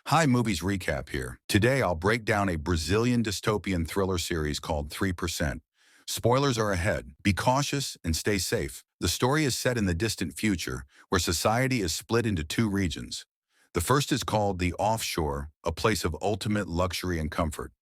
Hi, Movies Recap here. Today I'll break down a Brazilian dystopian thriller series called 3%. Spoilers are ahead. Be cautious and stay safe. The story is set in the distant future, where society is split into two regions. The first is called the offshore, a place of ultimate luxury and comfort.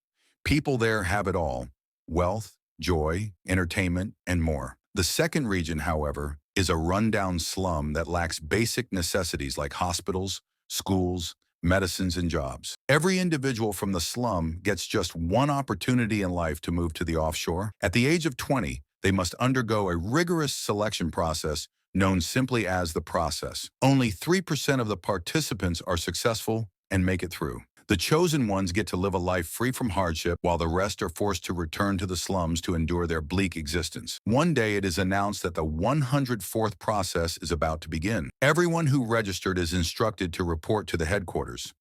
People there have it all: wealth, joy, entertainment, and more. The second region, however, is a rundown slum that lacks basic necessities like hospitals, schools, medicines, and jobs. Every individual from the slum gets just one opportunity in life to move to the offshore. At the age of 20, they must undergo a rigorous selection process known simply as the process. Only 3% of the participants are successful and make it through. The chosen ones get to live a life free from hardship, while the rest are forced to return to the slums to endure their bleak existence. One day it is announced that the 104th process is about to begin. Everyone who registered is instructed to report to the headquarters.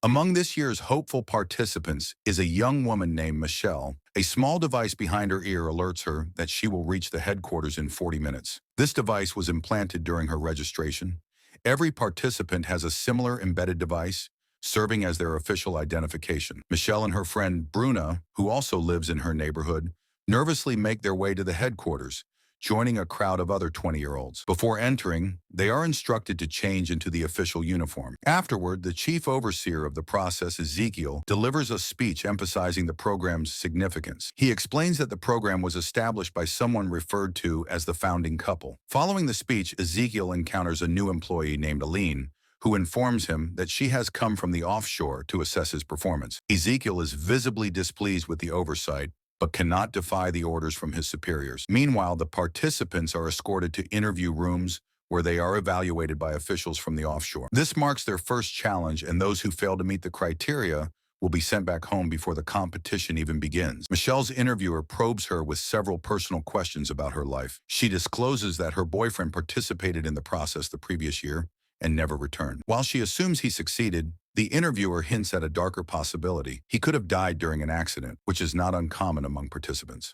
Among this year's hopeful participants is a young woman named Michelle. A small device behind her ear alerts her that she will reach the headquarters in 40 minutes. This device was implanted during her registration. Every participant has a similar embedded device, serving as their official identification. Michelle and her friend Bruna, who also lives in her neighborhood, nervously make their way to the headquarters, joining a crowd of other 20-year-olds. Before entering, they are instructed to change into the official uniform. Afterward, the chief overseer of the process, Ezekiel, delivers a speech emphasizing the program's significance. He explains that the program was established by someone referred to as the founding couple. Following the speech, Ezekiel encounters a new employee named Aline, who informs him that she has come from the offshore to assess his performance. Ezekiel is visibly displeased with the oversight, but cannot defy the orders from his superiors. Meanwhile, the participants are escorted to interview rooms where they are evaluated by officials from the offshore. This marks their first challenge, and those who fail to meet the criteria will be sent back home before the competition even begins. Michelle's interviewer probes her with several personal questions about her life. She discloses that her boyfriend participated in the process the previous year and never returned. While she assumes he succeeded, the interviewer hints at a darker possibility. He could have died during an accident, which is not uncommon among participants.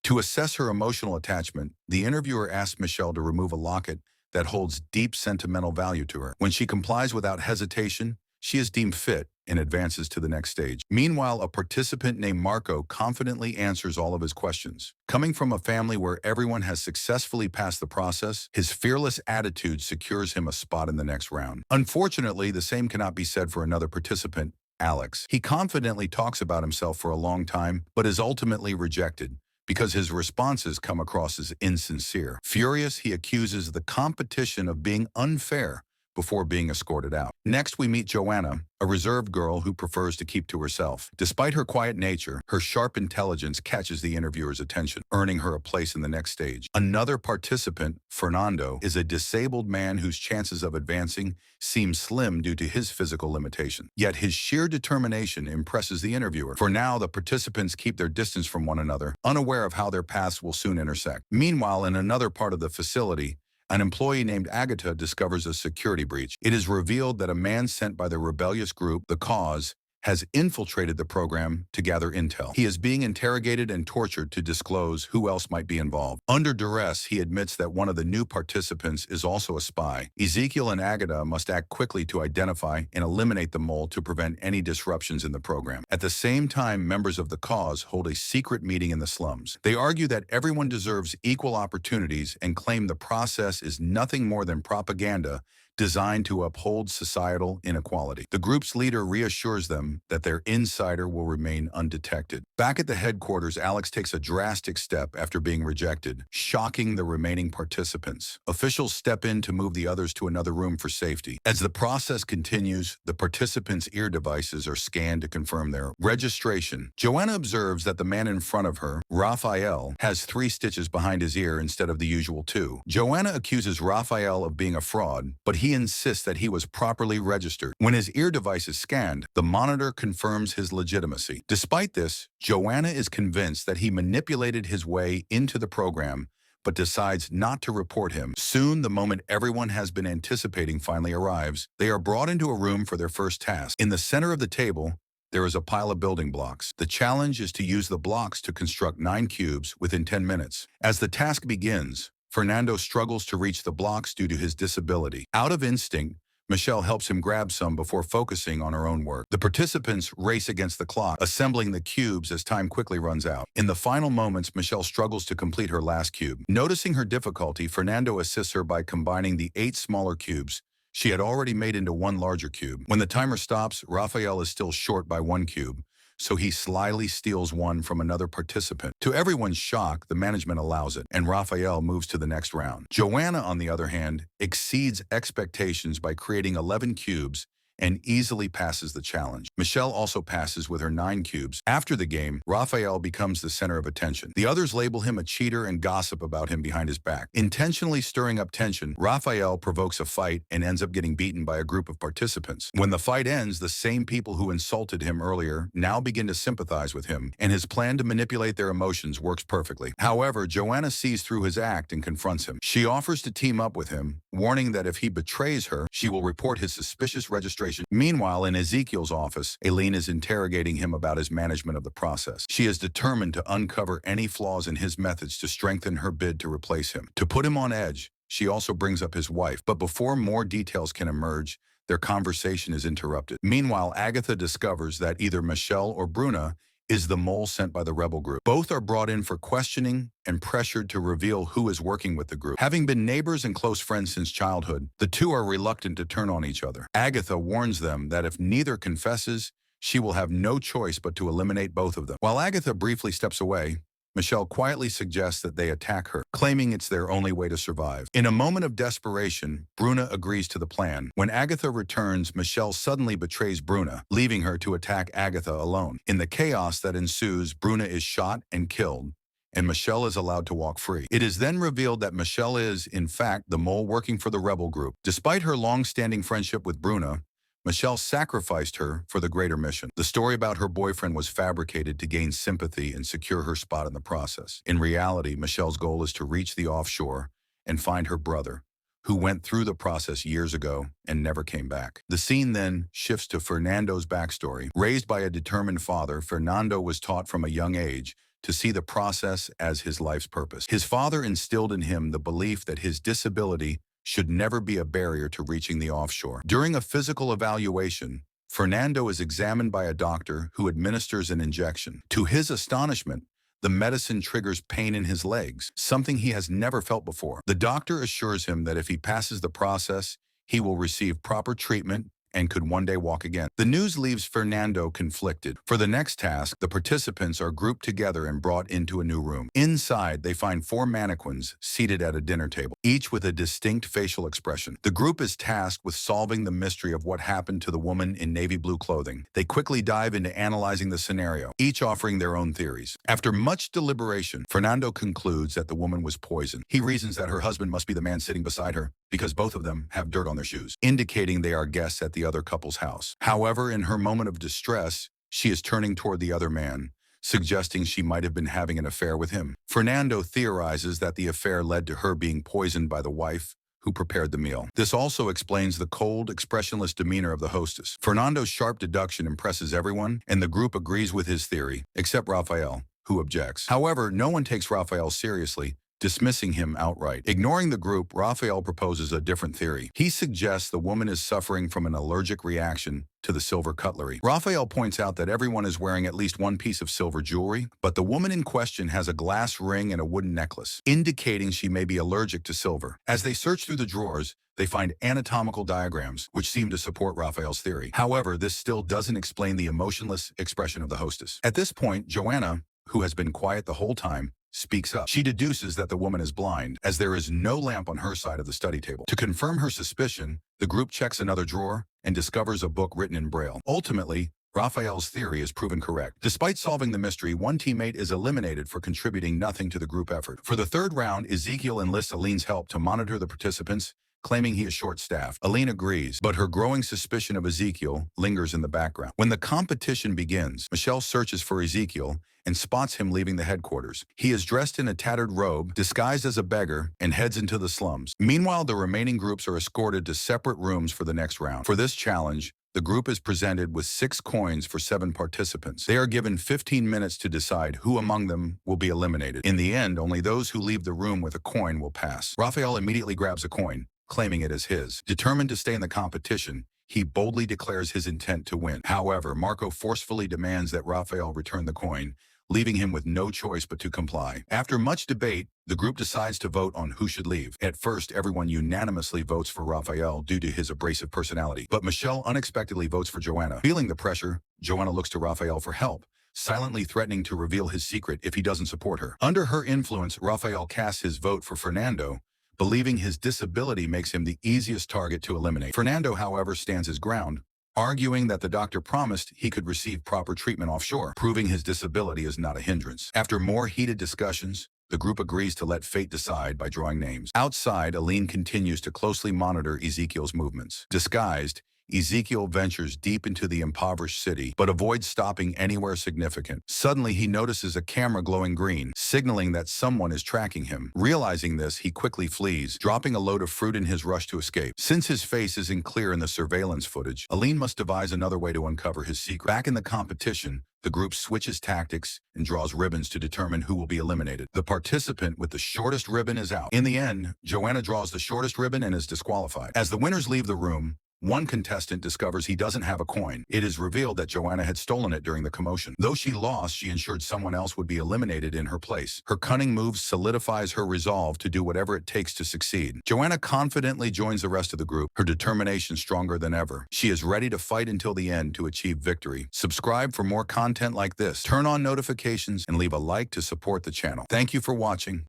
To assess her emotional attachment, the interviewer asks Michelle to remove a locket that holds deep sentimental value to her. When she complies without hesitation, she is deemed fit and advances to the next stage. Meanwhile, a participant named Marco confidently answers all of his questions. Coming from a family where everyone has successfully passed the process, his fearless attitude secures him a spot in the next round. Unfortunately, the same cannot be said for another participant, Alex. He confidently talks about himself for a long time, but is ultimately rejected because his responses come across as insincere. Furious, he accuses the competition of being unfair before being escorted out. Next, we meet Joanna, a reserved girl who prefers to keep to herself. Despite her quiet nature, her sharp intelligence catches the interviewer's attention, earning her a place in the next stage. Another participant, Fernando, is a disabled man whose chances of advancing seem slim due to his physical limitation. Yet his sheer determination impresses the interviewer. For now, the participants keep their distance from one another, unaware of how their paths will soon intersect. Meanwhile, in another part of the facility, an employee named Agatha discovers a security breach. It is revealed that a man sent by the rebellious group, The Cause, has infiltrated the program to gather intel. He is being interrogated and tortured to disclose who else might be involved. Under duress, he admits that one of the new participants is also a spy. Ezekiel and Agatha must act quickly to identify and eliminate the mole to prevent any disruptions in the program. At the same time, members of The Cause hold a secret meeting in the slums. They argue that everyone deserves equal opportunities and claim the process is nothing more than propaganda designed to uphold societal inequality. The group's leader reassures them that their insider will remain undetected. Back at the headquarters, Alex takes a drastic step after being rejected, shocking the remaining participants. Officials step in to move the others to another room for safety. As the process continues, the participants' ear devices are scanned to confirm their registration. Joanna observes that the man in front of her, Raphael, has 3 stitches behind his ear instead of the usual 2. Joanna accuses Raphael of being a fraud, but he insists that he was properly registered. When his ear device is scanned, the monitor confirms his legitimacy. Despite this, Joanna is convinced that he manipulated his way into the program, but decides not to report him. Soon, the moment everyone has been anticipating finally arrives. They are brought into a room for their first task. In the center of the table, there is a pile of building blocks. The challenge is to use the blocks to construct 9 cubes within 10 minutes. As the task begins, Fernando struggles to reach the blocks due to his disability. Out of instinct, Michelle helps him grab some before focusing on her own work. The participants race against the clock, assembling the cubes as time quickly runs out. In the final moments, Michelle struggles to complete her last cube. Noticing her difficulty, Fernando assists her by combining the 8 smaller cubes she had already made into one larger cube. When the timer stops, Raphael is still short by 1 cube, so he slyly steals one from another participant. To everyone's shock, the management allows it, and Raphael moves to the next round. Joanna, on the other hand, exceeds expectations by creating 11 cubes and easily passes the challenge. Michelle also passes with her 9 cubes. After the game, Raphael becomes the center of attention. The others label him a cheater and gossip about him behind his back. Intentionally stirring up tension, Raphael provokes a fight and ends up getting beaten by a group of participants. When the fight ends, the same people who insulted him earlier now begin to sympathize with him, and his plan to manipulate their emotions works perfectly. However, Joanna sees through his act and confronts him. She offers to team up with him, warning that if he betrays her, she will report his suspicious registration. Meanwhile, in Ezekiel's office, Aileen is interrogating him about his management of the process. She is determined to uncover any flaws in his methods to strengthen her bid to replace him. To put him on edge, she also brings up his wife, but before more details can emerge, their conversation is interrupted. Meanwhile, Agatha discovers that either Michelle or Bruna is the mole sent by the rebel group. Both are brought in for questioning and pressured to reveal who is working with the group. Having been neighbors and close friends since childhood, the two are reluctant to turn on each other. Agatha warns them that if neither confesses, she will have no choice but to eliminate both of them. While Agatha briefly steps away, Michelle quietly suggests that they attack her, claiming it's their only way to survive. In a moment of desperation, Bruna agrees to the plan. When Agatha returns, Michelle suddenly betrays Bruna, leaving her to attack Agatha alone. In the chaos that ensues, Bruna is shot and killed, and Michelle is allowed to walk free. It is then revealed that Michelle is, in fact, the mole working for the rebel group. Despite her long-standing friendship with Bruna, Michelle sacrificed her for the greater mission. The story about her boyfriend was fabricated to gain sympathy and secure her spot in the process. In reality, Michelle's goal is to reach the offshore and find her brother, who went through the process years ago and never came back. The scene then shifts to Fernando's backstory. Raised by a determined father, Fernando was taught from a young age to see the process as his life's purpose. His father instilled in him the belief that his disability should never be a barrier to reaching the offshore. During a physical evaluation, Fernando is examined by a doctor who administers an injection. To his astonishment, the medicine triggers pain in his legs, something he has never felt before. The doctor assures him that if he passes the process, he will receive proper treatment and could one day walk again. The news leaves Fernando conflicted. For the next task, the participants are grouped together and brought into a new room. Inside, they find 4 mannequins seated at a dinner table, each with a distinct facial expression. The group is tasked with solving the mystery of what happened to the woman in navy blue clothing. They quickly dive into analyzing the scenario, each offering their own theories. After much deliberation, Fernando concludes that the woman was poisoned. He reasons that her husband must be the man sitting beside her because both of them have dirt on their shoes, indicating they are guests at the other couple's house. However, in her moment of distress, she is turning toward the other man, suggesting she might have been having an affair with him. Fernando theorizes that the affair led to her being poisoned by the wife who prepared the meal. This also explains the cold, expressionless demeanor of the hostess. Fernando's sharp deduction impresses everyone, and the group agrees with his theory, except Raphael, who objects. However, no one takes Raphael seriously, dismissing him outright. Ignoring the group, Raphael proposes a different theory. He suggests the woman is suffering from an allergic reaction to the silver cutlery. Raphael points out that everyone is wearing at least one piece of silver jewelry, but the woman in question has a glass ring and a wooden necklace, indicating she may be allergic to silver. As they search through the drawers, they find anatomical diagrams, which seem to support Raphael's theory. However, this still doesn't explain the emotionless expression of the hostess. At this point, Joanna, who has been quiet the whole time, speaks up. She deduces that the woman is blind, as there is no lamp on her side of the study table. To confirm her suspicion, the group checks another drawer and discovers a book written in Braille. Ultimately, Raphael's theory is proven correct. Despite solving the mystery, one teammate is eliminated for contributing nothing to the group effort. For the third round, Ezekiel enlists Aileen's help to monitor the participants, claiming he is short-staffed. Aileen agrees, but her growing suspicion of Ezekiel lingers in the background. When the competition begins, Michelle searches for Ezekiel and spots him leaving the headquarters. He is dressed in a tattered robe, disguised as a beggar, and heads into the slums. Meanwhile, the remaining groups are escorted to separate rooms for the next round. For this challenge, the group is presented with 6 coins for 7 participants. They are given 15 minutes to decide who among them will be eliminated. In the end, only those who leave the room with a coin will pass. Raphael immediately grabs a coin, claiming it as his. Determined to stay in the competition, he boldly declares his intent to win. However, Marco forcefully demands that Raphael return the coin, leaving him with no choice but to comply. After much debate, the group decides to vote on who should leave. At first, everyone unanimously votes for Raphael due to his abrasive personality, but Michelle unexpectedly votes for Joanna. Feeling the pressure, Joanna looks to Raphael for help, silently threatening to reveal his secret if he doesn't support her. Under her influence, Raphael casts his vote for Fernando, believing his disability makes him the easiest target to eliminate. Fernando, however, stands his ground, arguing that the doctor promised he could receive proper treatment offshore, proving his disability is not a hindrance. After more heated discussions, the group agrees to let fate decide by drawing names. Outside, Aline continues to closely monitor Ezekiel's movements. Disguised, Ezekiel ventures deep into the impoverished city, but avoids stopping anywhere significant. Suddenly, he notices a camera glowing green, signaling that someone is tracking him. Realizing this, he quickly flees, dropping a load of fruit in his rush to escape. Since his face isn't clear in the surveillance footage, Aline must devise another way to uncover his secret. Back in the competition, the group switches tactics and draws ribbons to determine who will be eliminated. The participant with the shortest ribbon is out. In the end, Joanna draws the shortest ribbon and is disqualified. As the winners leave the room, one contestant discovers he doesn't have a coin. It is revealed that Joanna had stolen it during the commotion. Though she lost, she ensured someone else would be eliminated in her place. Her cunning move solidifies her resolve to do whatever it takes to succeed. Joanna confidently joins the rest of the group, her determination stronger than ever. She is ready to fight until the end to achieve victory. Subscribe for more content like this. Turn on notifications and leave a like to support the channel. Thank you for watching.